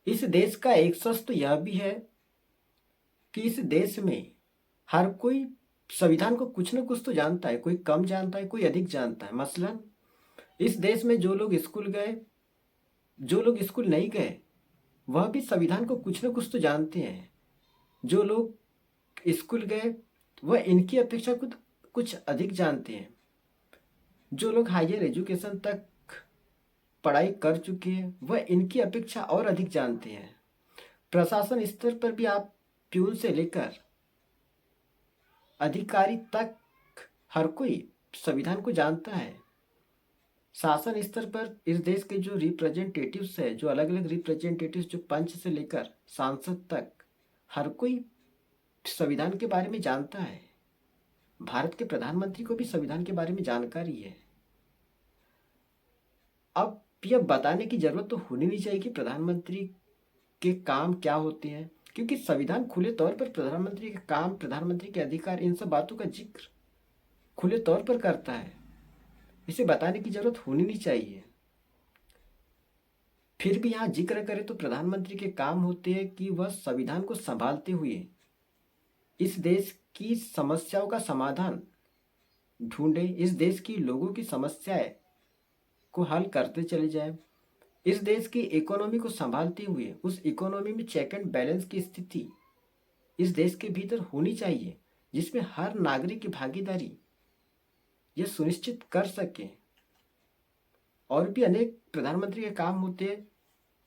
इस देश का एक सच तो यह भी है कि इस देश में हर कोई संविधान को कुछ न कुछ तो जानता है। कोई कम जानता है, कोई अधिक जानता है। मसलन इस देश में जो लोग स्कूल गए, जो लोग स्कूल नहीं गए, वह भी संविधान को कुछ न कुछ तो जानते हैं। जो लोग स्कूल गए, वह इनकी अपेक्षा कुछ कुछ अधिक जानते हैं। जो लोग हायर एजुकेशन तक पढ़ाई कर चुके हैं, वह इनकी अपेक्षा और अधिक जानते हैं। प्रशासन स्तर पर भी आप प्यून से लेकर अधिकारी तक हर कोई संविधान को जानता है। शासन स्तर पर इस देश के जो रिप्रेजेंटेटिव्स है, जो अलग अलग रिप्रेजेंटेटिव्स, जो पंच से लेकर सांसद तक, हर कोई संविधान के बारे में जानता है। भारत के प्रधानमंत्री को भी संविधान के बारे में जानकारी है। अब यह बताने की जरूरत तो होनी नहीं चाहिए कि प्रधानमंत्री के काम क्या होते हैं, क्योंकि संविधान खुले तौर पर प्रधानमंत्री के काम, प्रधानमंत्री के अधिकार, इन सब बातों का जिक्र खुले तौर पर करता है। इसे बताने की जरूरत होनी नहीं चाहिए। फिर भी यहाँ जिक्र करें तो प्रधानमंत्री के काम होते हैं कि वह संविधान को संभालते हुए इस देश की समस्याओं का समाधान ढूंढे, इस देश की लोगों की समस्याएं को हल करते चले जाए, इस देश की इकोनॉमी को संभालते हुए उस इकोनॉमी में चेक एंड बैलेंस की स्थिति इस देश के भीतर होनी चाहिए, जिसमें हर नागरिक की भागीदारी यह सुनिश्चित कर सके। और भी अनेक प्रधानमंत्री के काम होते हैं,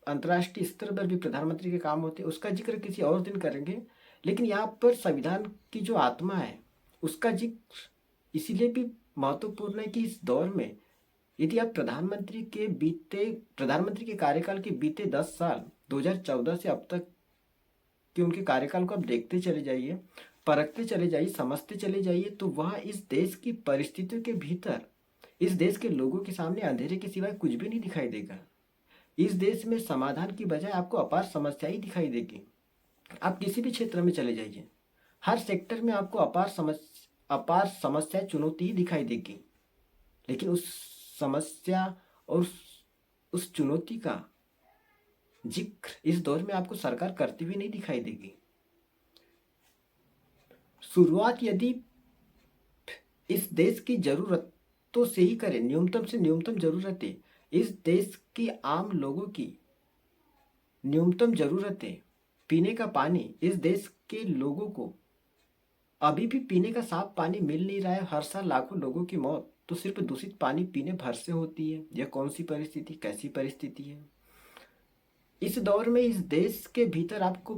अंतर्राष्ट्रीय स्तर पर भी प्रधानमंत्री के काम होते हैं, उसका जिक्र किसी और दिन करेंगे। लेकिन यहाँ पर संविधान की जो आत्मा है उसका जिक्र इसीलिए भी महत्वपूर्ण है कि इस दौर में यदि आप प्रधानमंत्री के कार्यकाल के बीते 10 साल 2014 से अब तक कि उनके कार्यकाल को आप देखते चले जाइए, परखते चले जाइए, समझते चले जाइए, तो वह इस देश की परिस्थितियों के भीतर इस देश के लोगों के सामने अंधेरे के सिवाय कुछ भी नहीं दिखाई देगा। इस देश में समाधान की बजाय आपको अपार समस्या ही दिखाई देगी। आप किसी भी क्षेत्र में चले जाइए, हर सेक्टर में आपको अपार समस्या, चुनौती ही दिखाई देगी। लेकिन उस समस्या और उस चुनौती का जिक्र इस दौर में आपको सरकार करती हुई नहीं दिखाई देगी। शुरुआत यदि इस देश की जरूरतों से ही करें, न्यूनतम से न्यूनतम जरूरतें, इस देश की आम लोगों की न्यूनतम जरूरतें, पीने का पानी, इस देश के लोगों को अभी भी पीने का साफ पानी मिल नहीं रहा है। हर साल लाखों लोगों की मौत तो सिर्फ दूषित पानी पीने भर से होती है। यह कौन सी परिस्थिति, कैसी परिस्थिति है। इस दौर में इस देश के भीतर आपको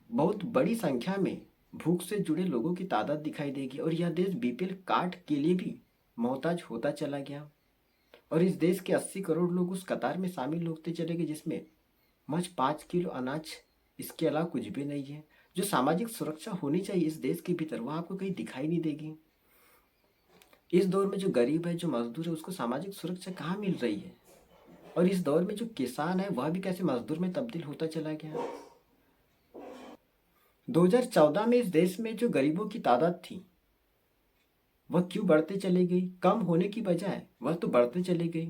बहुत बड़ी संख्या में भूख से जुड़े लोगों की तादाद दिखाई देगी, और यह देश बीपीएल कार्ड के लिए भी मोहताज होता चला गया। और इस देश के 80 करोड़ लोग उस कतार में शामिल होते चले गए जिसमें महज 5 किलो अनाज, इसके अलावा कुछ भी नहीं है। जो सामाजिक सुरक्षा होनी चाहिए इस देश के भीतर, वह आपको कहीं दिखाई नहीं देगी। इस दौर में जो गरीब है, जो मजदूर है, उसको सामाजिक सुरक्षा कहाँ मिल रही है। और इस दौर में जो किसान है वह भी कैसे मजदूर में तब्दील होता चला गया। 2014 में इस देश में जो गरीबों की तादाद थी वह क्यों बढ़ते चले गई, कम होने की बजाय वह तो बढ़ते चली गई।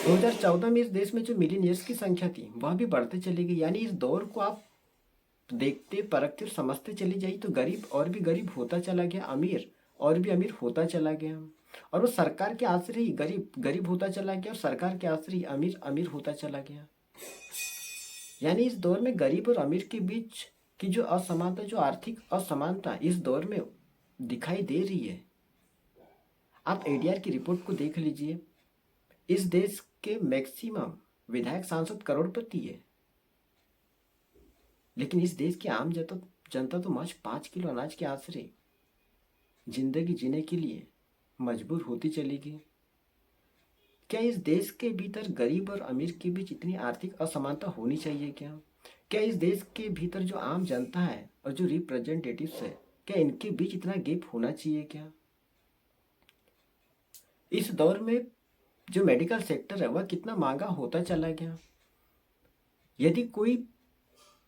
2014 में इस देश में जो मिलीनियर्स की संख्या थी वह भी बढ़ते चली गई। यानी इस दौर को आप देखते, परखते और समझते चली जाइए तो गरीब और भी गरीब होता चला गया, अमीर और भी अमीर होता चला गया। और वो सरकार के आश्रय ही गरीब गरीब होता चला गया, और सरकार के आश्रय ही अमीर अमीर होता चला गया। यानी इस दौर में गरीब और अमीर के बीच की जो असमानता, जो आर्थिक असमानता इस दौर में दिखाई दे रही है। आप एडीआर की रिपोर्ट को देख लीजिए। इस देश के मैक्सिमम विधायक, सांसद करोड़पति है, लेकिन इस देश की आम जनता तो महज 5 किलो अनाज के आश्रय जिंदगी जीने के लिए मजबूर होती चली गई। क्या इस देश के भीतर गरीब और अमीर के बीच इतनी आर्थिक असमानता होनी चाहिए क्या? क्या इस देश के भीतर जो आम जनता है और जो रिप्रेजेंटेटिव्स है, क्या इनके बीच इतना गैप होना चाहिए क्या? इस दौर में जो मेडिकल सेक्टर है वह कितना महंगा होता चला गया। यदि कोई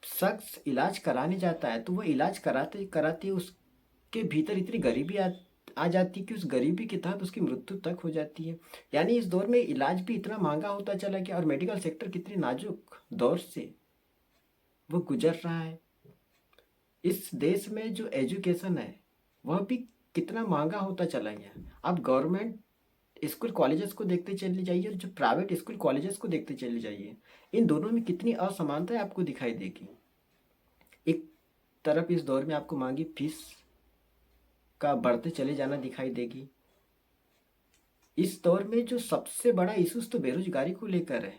शख्स इलाज कराने जाता है तो वह इलाज कराते कराते उसके भीतर इतनी गरीबी आ जाती है कि उस गरीबी के तहत उसकी मृत्यु तक हो जाती है। यानी इस दौर में इलाज भी इतना महंगा होता चला गया और मेडिकल सेक्टर कितनी नाजुक दौर से वो गुजर रहा है। इस देश में जो एजुकेशन है वह भी कितना महंगा होता चला गया। आप गवर्नमेंट स्कूल कॉलेजेस को देखते चले जाइए और जो प्राइवेट स्कूल कॉलेजेस को देखते चले जाइए, इन दोनों में कितनी असमानता आपको दिखाई देगी। एक तरफ इस दौर में आपको महंगी फीस का बढ़ते चले जाना दिखाई देगी। इस दौर में जो सबसे बड़ा इशूज तो बेरोजगारी को लेकर है।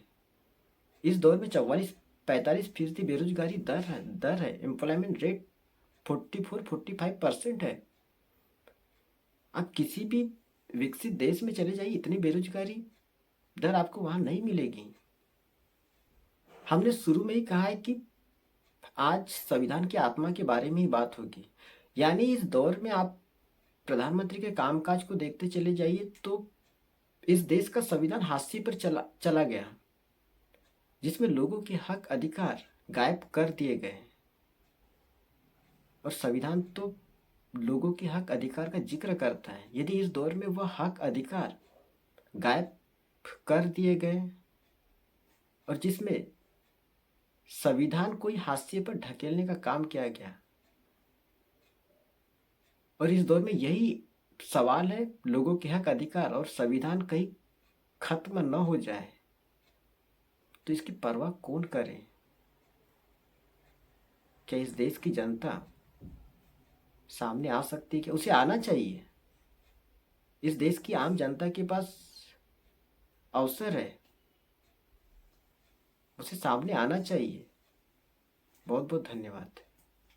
इस दौर में 44-45% बेरोजगारी दर है। एम्प्लॉयमेंट रेट 44-45% है। आप किसी भी विकसित देश में चले जाइए, इतनी बेरोजगारी दर आपको वहां नहीं मिलेगी। हमने शुरू में ही कहा है कि आज संविधान की आत्मा के बारे में ही बात होगी। यानी इस दौर में आप प्रधानमंत्री के कामकाज को देखते चले जाइए तो इस देश का संविधान हाशिए पर चला गया, जिसमें लोगों के हक अधिकार गायब कर दिए गए। और संविधान तो लोगों के हक अधिकार का जिक्र करता है। यदि इस दौर में वह हक अधिकार गायब कर दिए गए और जिसमें संविधान को ही हाशिए पर ढकेलने का काम किया गया, और इस दौर में यही सवाल है, लोगों के हक अधिकार और संविधान कहीं खत्म न हो जाए तो इसकी परवाह कौन करे। क्या इस देश की जनता सामने आ सकती है? कि उसे आना चाहिए। इस देश की आम जनता के पास अवसर है, उसे सामने आना चाहिए। बहुत बहुत धन्यवाद।